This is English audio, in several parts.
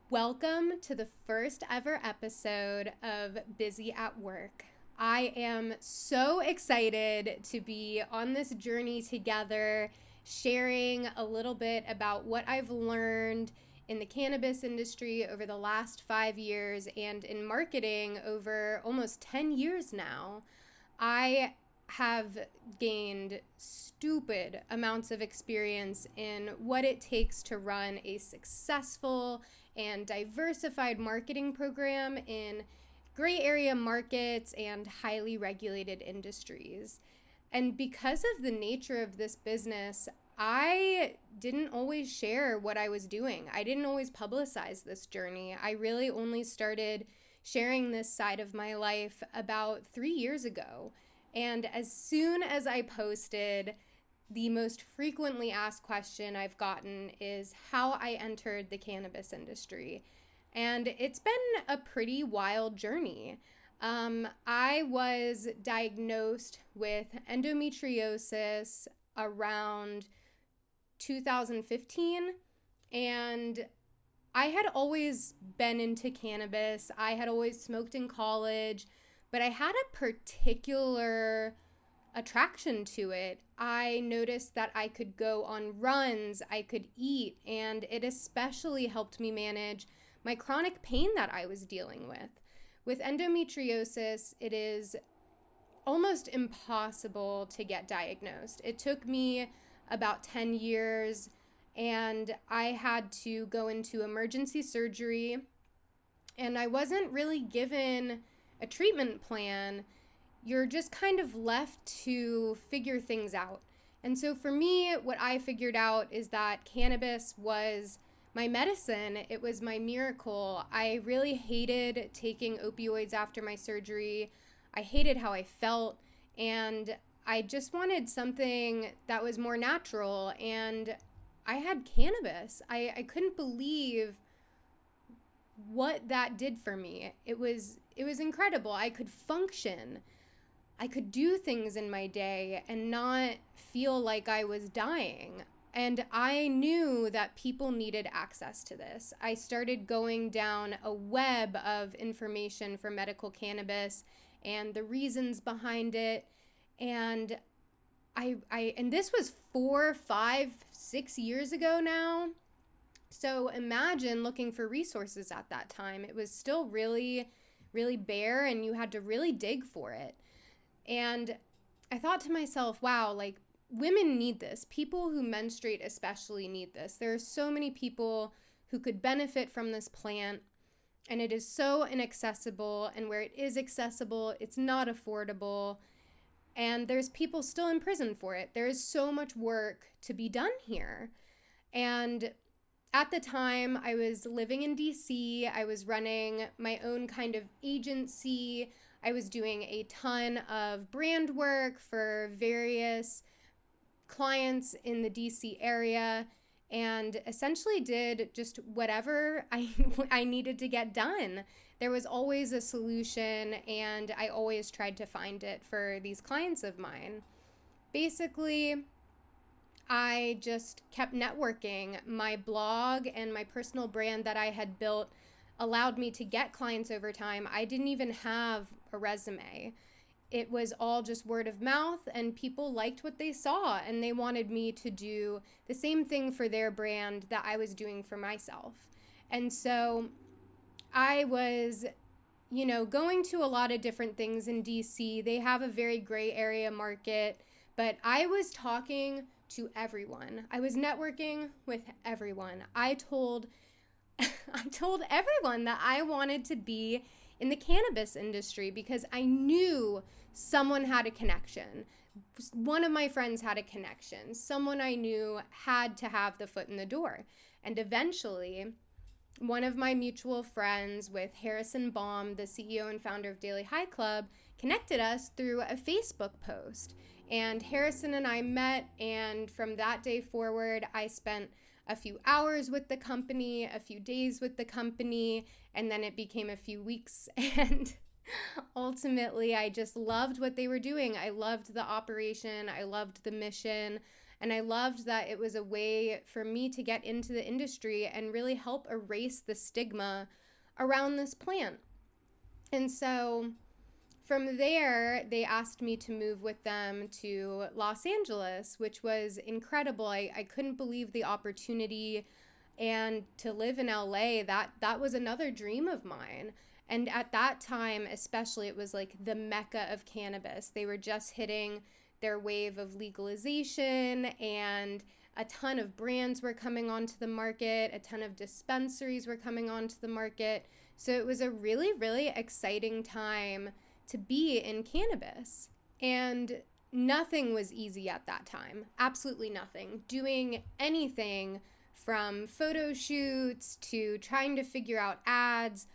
Welcome to the first ever episode of Busy at Work. I am so excited to be on this journey together, sharing a little bit about what I've learned in the cannabis industry over the last 5 years and in marketing over almost 10 years now. I have gained stupid amounts of experience in what it takes to run a successful and diversified marketing program in gray area markets and highly regulated industries. And because of the nature of this business, I didn't always share what I was doing. I didn't always publicize this journey. I really only started sharing this side of my life about 3 years ago. And as soon as I posted, the most frequently asked question I've gotten is how I entered the cannabis industry. And it's been a pretty wild journey. I was diagnosed with endometriosis around 2015, and I had always been into cannabis. I had always smoked in college, but I had a particular attraction to it. I noticed that I could go on runs, I could eat, and it especially helped me manage my chronic pain that I was dealing with. With endometriosis, it is almost impossible to get diagnosed. It took me about 10 years, and I had to go into emergency surgery, and I wasn't really given a treatment plan. You're just kind of left to figure things out. And so for me, what I figured out is that cannabis was my medicine. It was my miracle. I really hated taking opioids after my surgery. I hated how I felt, and I just wanted something that was more natural. And I had cannabis. I couldn't believe what that did for me. It was incredible. I could function. I could do things in my day and not feel like I was dying. And I knew that people needed access to this. I started going down a web of information for medical cannabis and the reasons behind it. And and this was 4, 5, 6 years ago now. So imagine looking for resources at that time. It was still really, really bare, and you had to really dig for it. And I thought to myself, wow, like, women need this. People who menstruate especially need this. There are so many people who could benefit from this plant, and it is so inaccessible. And where it is accessible, it's not affordable. And there's people still in prison for it. There is so much work to be done here. And at the time, I was living in DC. I was running my own kind of agency. I was doing a ton of brand work for various clients in the DC area, and essentially did just whatever I needed to get done. There was always a solution, and I always tried to find it for these clients of mine. Basically, I just kept networking. My blog and my personal brand that I had built allowed me to get clients over time. I didn't even have a resume. It was all just word of mouth, and people liked what they saw, and they wanted me to do the same thing for their brand that I was doing for myself. And so I was, going to a lot of different things in DC. They have a very gray area market, but I was talking to everyone. I was networking with everyone. I told everyone that I wanted to be in the cannabis industry because I knew someone had a connection. One of my friends had a connection. Someone I knew had to have the foot in the door. And eventually, one of my mutual friends with Harrison Baum, the CEO and founder of Daily High Club, connected us through a Facebook post. And Harrison and I met, and from that day forward, I spent a few hours with the company, a few days with the company, and then it became a few weeks. And ultimately, I just loved what they were doing. I loved the operation. I loved the mission. And I loved that it was a way for me to get into the industry and really help erase the stigma around this plant. And so from there, they asked me to move with them to Los Angeles, which was incredible. I couldn't believe the opportunity, and to live in LA, that was another dream of mine. And at that time, especially, it was like the mecca of cannabis. They were just hitting their wave of legalization, and a ton of brands were coming onto the market, a ton of dispensaries were coming onto the market. So it was a really, really exciting time to be in cannabis. And nothing was easy at that time. Absolutely nothing. Doing anything from photo shoots to trying to figure out ads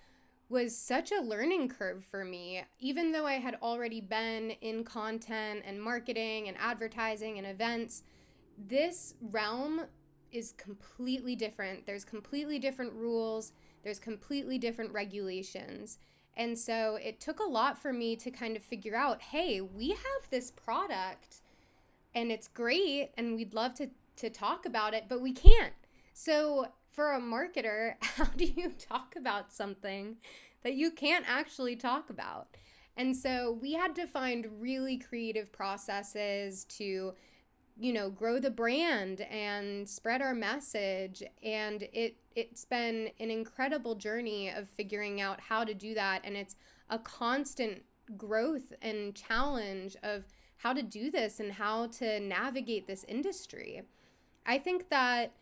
was such a learning curve for me. Even though I had already been in content and marketing and advertising and events, this realm is completely different. There's completely different rules. There's completely different regulations. And so it took a lot for me to kind of figure out, hey, we have this product and it's great and we'd love to talk about it, but we can't. So for a marketer, how do you talk about something that you can't actually talk about? And so we had to find really creative processes to, grow the brand and spread our message. And it's been an incredible journey of figuring out how to do that. And it's a constant growth and challenge of how to do this and how to navigate this industry. I think that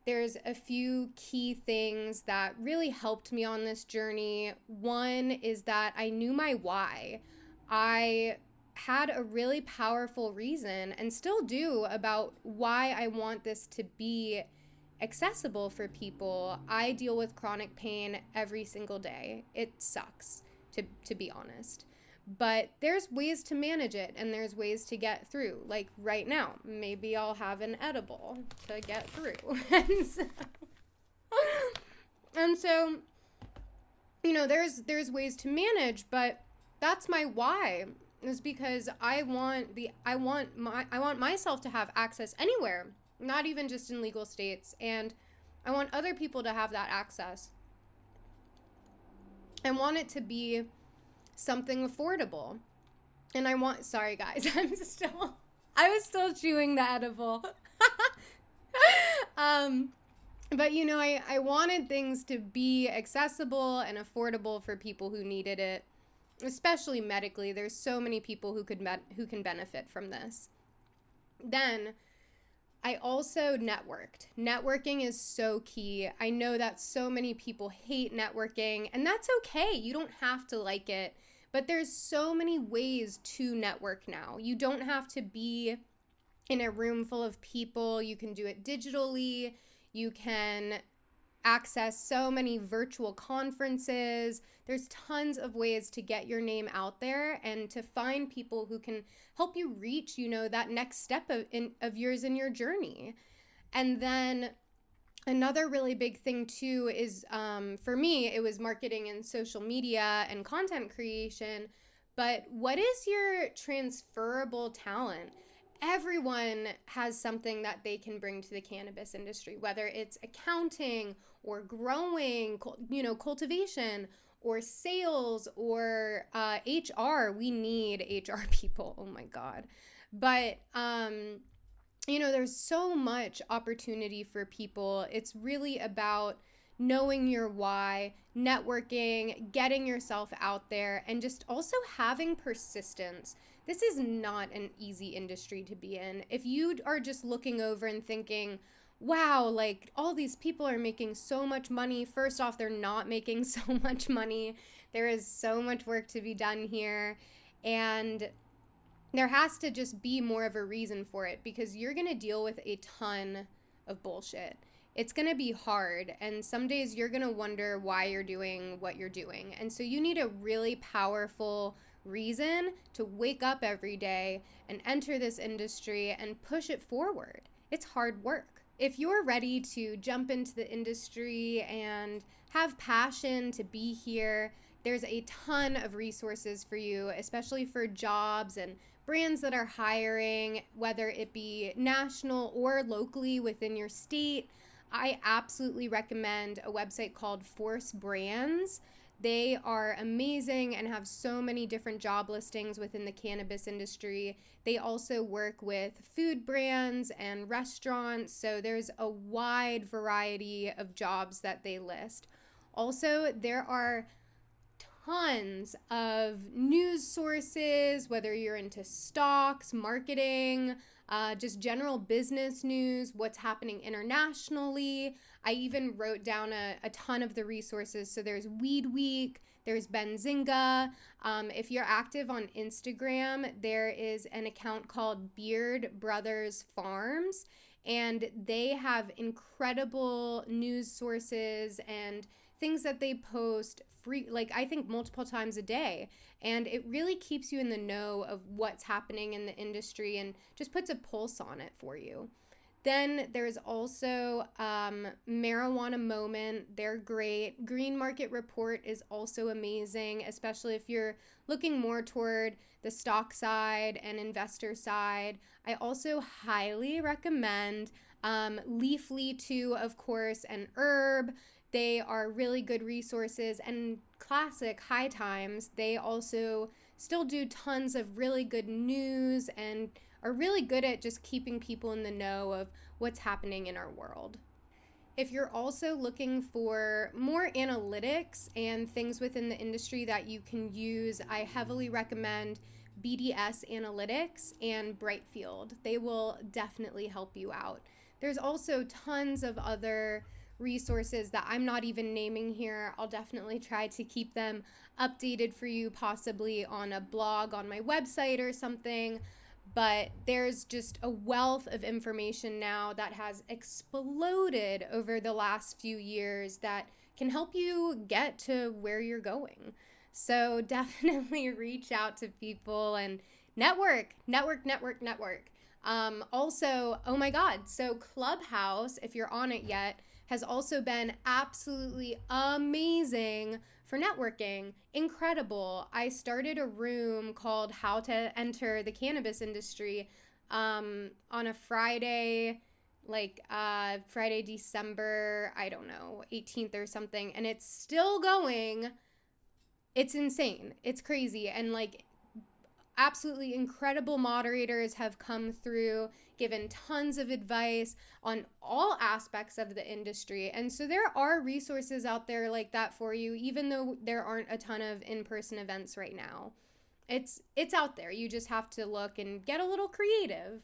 there's a few key things that really helped me on this journey. One is that I knew my why. I had a really powerful reason, and still do, about why I want this to be accessible for people. I deal with chronic pain every single day. It sucks, to be honest. But there's ways to manage it, and there's ways to get through. Like right now, maybe I'll have an edible to get through. and so there's ways to manage, but that's my why, is because I want myself to have access anywhere, not even just in legal states, and I want other people to have that access. I want it to be something affordable. And sorry guys, I was still chewing the edible. But I wanted things to be accessible and affordable for people who needed it, especially medically. There's so many people who can benefit from this. Then I also networked. Networking is so key. I know that so many people hate networking, and that's okay. You don't have to like it, but there's so many ways to network now. You don't have to be in a room full of people. You can do it digitally. You can access so many virtual conferences. There's tons of ways to get your name out there and to find people who can help you reach, that next step of yours in your journey. And then another really big thing too is, for me, it was marketing and social media and content creation. But what is your transferable talent? Everyone has something that they can bring to the cannabis industry, whether it's accounting or growing, cultivation or sales or HR. We need HR people. Oh my God. But, there's so much opportunity for people. It's really about knowing your why, networking, getting yourself out there, and just also having persistence. This is not an easy industry to be in. If you are just looking over and thinking, wow, like all these people are making so much money. First off, they're not making so much money. There is so much work to be done here. And there has to just be more of a reason for it, because you're going to deal with a ton of bullshit. It's going to be hard. And some days you're going to wonder why you're doing what you're doing. And so you need a really powerful reason to wake up every day and enter this industry and push it forward. It's hard work. If you're ready to jump into the industry and have passion to be here, there's a ton of resources for you, especially for jobs and brands that are hiring, whether it be national or locally within your state. I absolutely recommend a website called Force Brands. They are amazing and have so many different job listings within the cannabis industry. They also work with food brands and restaurants, so there's a wide variety of jobs that they list. Also, there are tons of news sources, whether you're into stocks, marketing, just general business news, what's happening internationally. I even wrote down a ton of the resources. So there's Weed Week, there's Benzinga. If you're active on Instagram, there is an account called Beard Brothers Farms, and they have incredible news sources and things that they post free, like I think multiple times a day. And it really keeps you in the know of what's happening in the industry and just puts a pulse on it for you. Then there's also Marijuana Moment. They're great. Green Market Report is also amazing, especially if you're looking more toward the stock side and investor side. I also highly recommend Leafly too, of course, and Herb. They are really good resources. And classic High Times, they also still do tons of really good news and are really good at just keeping people in the know of what's happening in our world. If you're also looking for more analytics and things within the industry that you can use, I heavily recommend BDS Analytics and Brightfield. They will definitely help you out. There's also tons of other resources that I'm not even naming here. I'll definitely try to keep them updated for you, possibly on a blog on my website or something. But there's just a wealth of information now that has exploded over the last few years that can help you get to where you're going. So definitely reach out to people and network. Also, oh my God, so Clubhouse, if you're on it yet, has also been absolutely amazing for networking. Incredible. I started a room called How to Enter the Cannabis Industry on a Friday, Friday, December, I don't know, 18th or something. And it's still going. It's insane. It's crazy. And absolutely incredible moderators have come through, given tons of advice on all aspects of the industry. And so there are resources out there like that for you, even though there aren't a ton of in-person events right now. It's out there. You just have to look and get a little creative.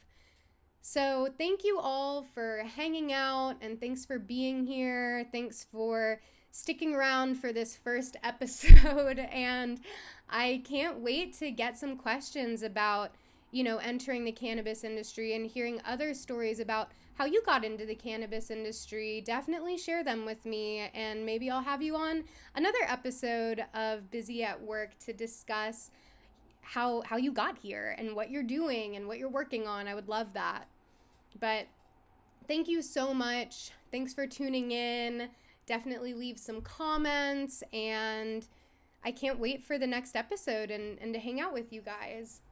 So thank you all for hanging out, and thanks for being here. Thanks for sticking around for this first episode. And I can't wait to get some questions about, entering the cannabis industry and hearing other stories about how you got into the cannabis industry. Definitely share them with me, and maybe I'll have you on another episode of Busy at Work to discuss how you got here and what you're doing and what you're working on. I would love that. But thank you so much. Thanks for tuning in. Definitely leave some comments, and I can't wait for the next episode and to hang out with you guys.